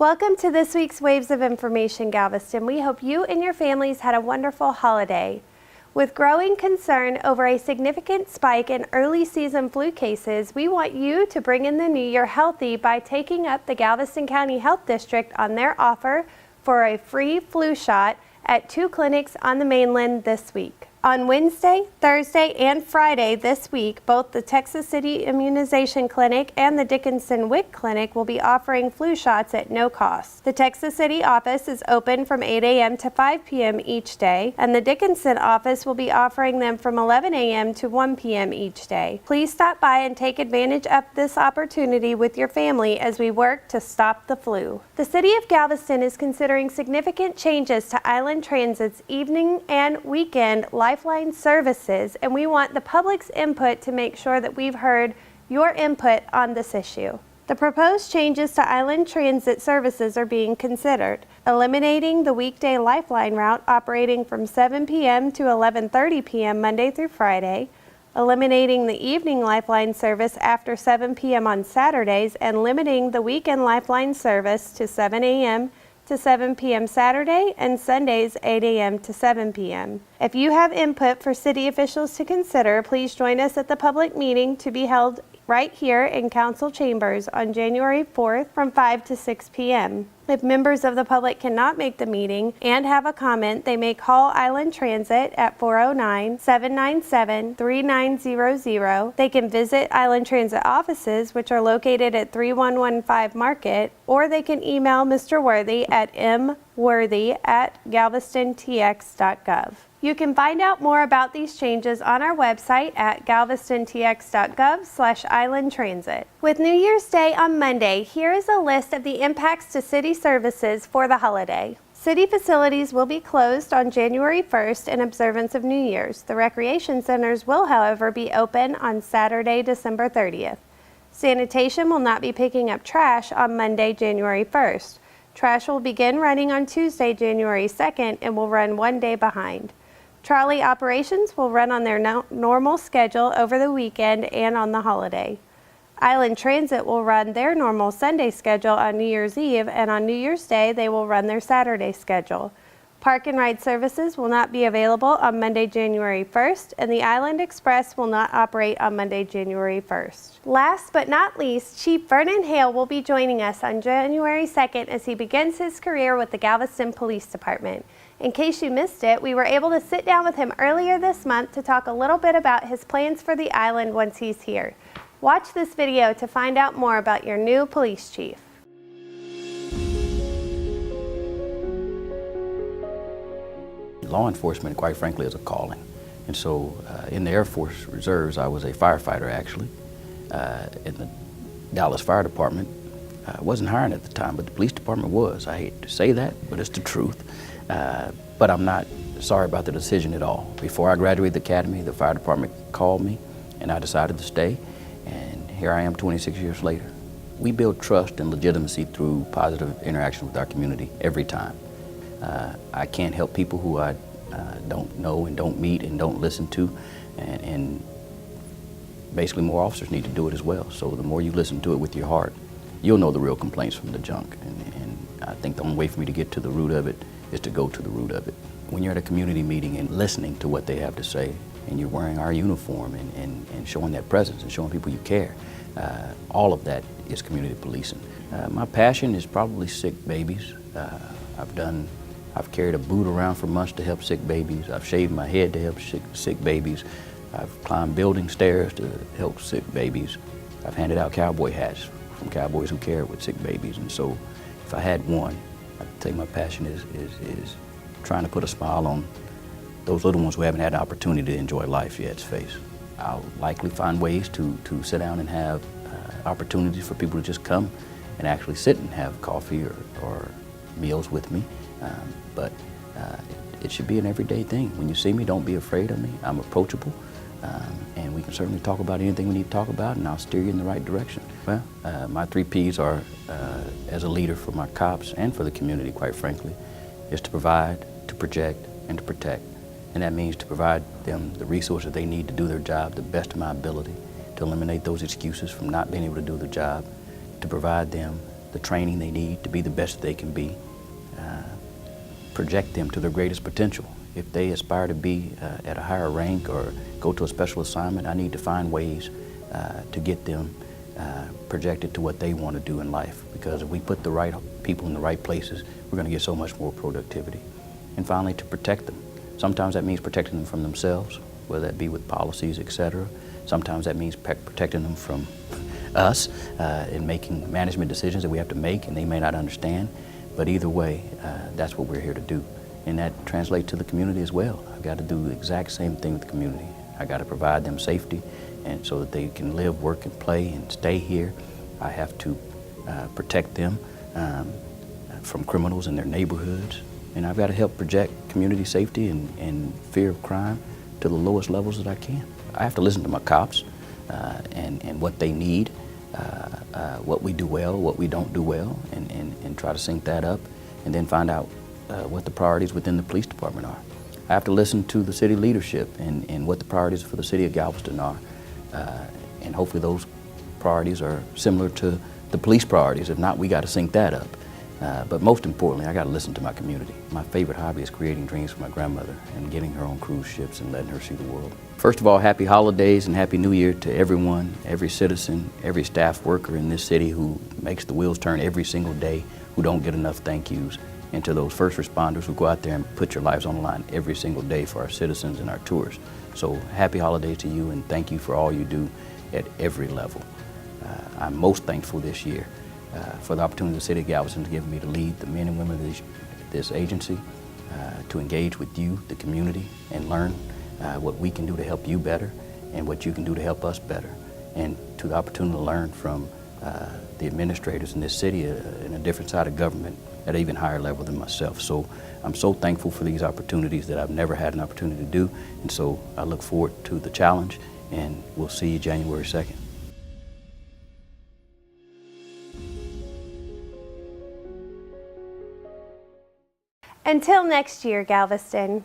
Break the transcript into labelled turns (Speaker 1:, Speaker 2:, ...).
Speaker 1: Welcome to this week's Waves of Information, Galveston. We hope you and your families had a wonderful holiday. With growing concern over a significant spike in early season flu cases, we want you to bring in the new year healthy by taking up the Galveston County Health District on their offer for a free flu shot at 2 clinics on the mainland this week. On Wednesday, Thursday, and Friday this week, both the Texas City Immunization Clinic and the Dickinson WIC Clinic will be offering flu shots at no cost. The Texas City office is open from 8 a.m. to 5 p.m. each day, and the Dickinson office will be offering them from 11 a.m. to 1 p.m. each day. Please stop by and take advantage of this opportunity with your family as we work to stop the flu. The City of Galveston is considering significant changes to Island Transit's evening and weekend Lifeline services, and we want the public's input to make sure that we've heard your input on this issue. The proposed changes to Island Transit services are being considered: eliminating the weekday Lifeline route operating from 7 p.m. to 11:30 p.m. Monday through Friday, eliminating the evening Lifeline service after 7 p.m. on Saturdays, and limiting the weekend Lifeline service to 7 a.m. to 7 p.m. Saturday and Sundays 8 a.m. to 7 p.m. If you have input for city officials to consider, please join us at the public meeting to be held right here in Council Chambers on January 4th from 5 to 6 p.m. If members of the public cannot make the meeting and have a comment, they may call Island Transit at 409-797-3900. They can visit Island Transit offices, which are located at 3115 Market, or they can email Mr. Worthy at mworthy@galvestontx.gov. You can find out more about these changes on our website at galvestontx.gov/Island Transit. With New Year's Day on Monday, here is a list of the impacts to city services for the holiday. City facilities will be closed on January 1st in observance of New Year's. The recreation centers will, however, be open on Saturday, December 30th. Sanitation will not be picking up trash on Monday, January 1st. Trash will begin running on Tuesday, January 2nd, and will run one day behind. Trolley operations will run on their normal schedule over the weekend and on the holiday. Island Transit will run their normal Sunday schedule on New Year's Eve, and on New Year's Day they will run their Saturday schedule. Park and ride services will not be available on Monday, January 1st, and the Island Express will not operate on Monday, January 1st. Last but not least, Chief Vernon Hale will be joining us on January 2nd as he begins his career with the Galveston Police Department. In case you missed it, we were able to sit down with him earlier this month to talk a little bit about his plans for the island once he's here. Watch this video to find out more about your new police chief.
Speaker 2: Law enforcement, quite frankly, is a calling. And so in the Air Force Reserves, I was a firefighter actually. In the Dallas Fire Department, I wasn't hiring at the time, but the police department was. I hate to say that, but it's the truth. But I'm not sorry about the decision at all. Before I graduated the academy, the fire department called me and I decided to stay. And here I am 26 years later. We build trust and legitimacy through positive interaction with our community every time. I can't help people who I don't know and don't meet and don't listen to, and basically more officers need to do it as well. So the more you listen to it with your heart, you'll know the real complaints from the junk. And I think the only way for me to get to the root of it is to go to the root of it. When you're at a community meeting and listening to what they have to say, and you're wearing our uniform and showing that presence and showing people you care, all of that is community policing. My passion is probably sick babies. I've carried a boot around for months to help sick babies. I've shaved my head to help sick babies. I've climbed building stairs to help sick babies. I've handed out cowboy hats from cowboys who care with sick babies. And so if I had one, I'd say my passion is trying to put a smile on those little ones who haven't had an opportunity to enjoy life yet's face. I'll likely find ways to sit down and have opportunities for people to just come and actually sit and have coffee or meals with me. But it should be an everyday thing. When you see me, don't be afraid of me. I'm approachable, and we can certainly talk about anything we need to talk about, and I'll steer you in the right direction. Well, my 3 Ps are, as a leader for my cops and for the community, quite frankly, is to provide, to project, and to protect. And that means to provide them the resources they need to do their job the best of my ability, to eliminate those excuses from not being able to do their job, to provide them the training they need to be the best that they can be, project them to their greatest potential. If they aspire to be at a higher rank or go to a special assignment, I need to find ways to get them projected to what they want to do in life, because if we put the right people in the right places, we're going to get so much more productivity. And finally, to protect them. Sometimes that means protecting them from themselves, whether that be with policies, etc. Sometimes that means protecting them from us in making management decisions that we have to make and they may not understand. But either way, that's what we're here to do. And that translates to the community as well. I've got to do the exact same thing with the community. I got to provide them safety, and so that they can live, work, and play and stay here. I have to protect them from criminals in their neighborhoods. And I've got to help project community safety and fear of crime to the lowest levels that I can. I have to listen to my cops and what they need, what we do well, what we don't do well, and try to sync that up, and then find out what the priorities within the police department are. I have to listen to the city leadership and what the priorities for the City of Galveston are. And hopefully those priorities are similar to the police priorities. If not, we got to sync that up. But most importantly, I got to listen to my community. My favorite hobby is creating dreams for my grandmother and getting her on cruise ships and letting her see the world. First of all, happy holidays and happy New Year to everyone, every citizen, every staff worker in this city who makes the wheels turn every single day, who don't get enough thank yous, and to those first responders who go out there and put your lives on the line every single day for our citizens and our tourists. So happy holidays to you, and thank you for all you do at every level. I'm most thankful this year for the opportunity the City of Galveston has given me to lead the men and women of this agency, to engage with you, the community, and learn what we can do to help you better and what you can do to help us better, and to the opportunity to learn from the administrators in this city in a different side of government at an even higher level than myself. So I'm so thankful for these opportunities that I've never had an opportunity to do, and so I look forward to the challenge, and we'll see you January 2nd.
Speaker 1: Until next year, Galveston.